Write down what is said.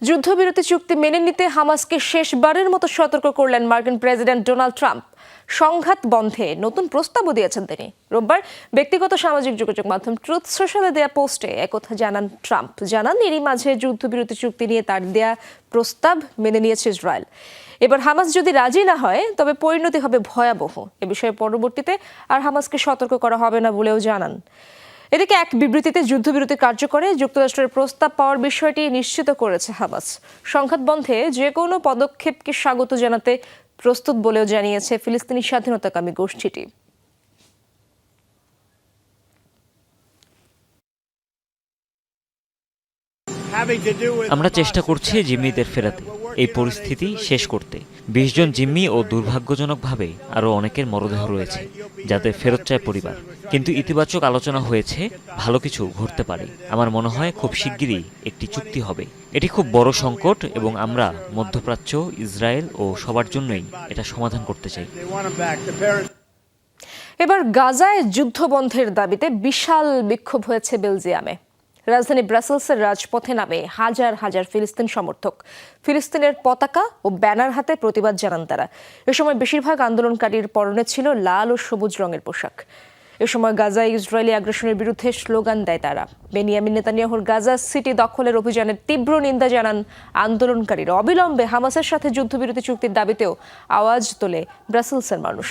যুদ্ধবিরতি চুক্তি মেনে নিতে হামাসকে শেষবারের মতো সতর্ক করলেন মার্কিন প্রেসিডেন্ট ডোনাল্ড ট্রাম্প। সংঘাত বন্ধে নতুন প্রস্তাবও দিয়েছেন তিনি। রোববার ব্যক্তিগত সামাজিক যোগাযোগ মাধ্যম ট্রুথ সোশ্যালে দেয়া পোস্টে একথা জানান ট্রাম্প। জানান এরই মাঝে যুদ্ধবিরতি চুক্তি নিয়ে তার দেয়া প্রস্তাব মেনে নিয়েছে ইসরায়েল। এবার হামাস যদি রাজি না হয় তবে পরিণতি হবে ভয়াবহ। এ বিষয়ে পরবর্তীতে আর হামাসকে সতর্ক করা হবে না বলেও জানান। এদিকে এক বিবৃতিতে যুদ্ধবিরতি কার্যকরে যুক্তরাষ্ট্রের প্রস্তাব পাওয়ার বিষয়টি নিশ্চিত করেছে হামাস। সংঘাত বন্ধে যে কোনো পদক্ষেপকে স্বাগত জানাতে প্রস্তুত বলেও জানিয়েছে ফিলিস্তিনি স্বাধীনতাকামী গোষ্ঠীটি। আমরা চেষ্টা করছি জিম্মিদের ফেরাতে, এই পরিস্থিতি শেষ করতে। ২০ জন জিম্মি ও দুর্ভাগ্যজনকভাবে আরও অনেকের মরদেহ রয়েছে যাদের ফেরত চায় পরিবার। কিন্তু ইতিবাচক আলোচনা হয়েছে, ভালো কিছু ঘটতে পারে। আমার মনে হয় খুব শিগগিরই একটি চুক্তি হবে। এটি খুব বড় সংকট এবং আমরা মধ্যপ্রাচ্য, ইসরায়েল ও সবার জন্যই এটা সমাধান করতে চাই। এবার গাজায় যুদ্ধবন্ধের দাবিতে বিশাল বিক্ষোভ হয়েছে বেলজিয়ামে। রাজধানী ব্রাসেলসের রাজপথে নামে হাজার হাজার ফিলিস্তিন সমর্থক। ফিলিস্তিনের পতাকা ও ব্যানার হাতে প্রতিবাদ জানান তারা। এ সময় বেশিরভাগ আন্দোলনকারীর পরনে ছিল লাল ও সবুজ রঙের পোশাক। এ সময় গাজায় ইসরায়েলি আগ্রাসনের বিরুদ্ধে স্লোগান দেয় তারা। বেনিয়ামিন নেতানিয়াহুর গাজা সিটি দখলের অভিযানের তীব্র নিন্দা জানান আন্দোলনকারীরা। অবিলম্বে হামাসের সাথে যুদ্ধবিরতি চুক্তির দাবিতেও আওয়াজ তোলে ব্রাসেলসের মানুষ।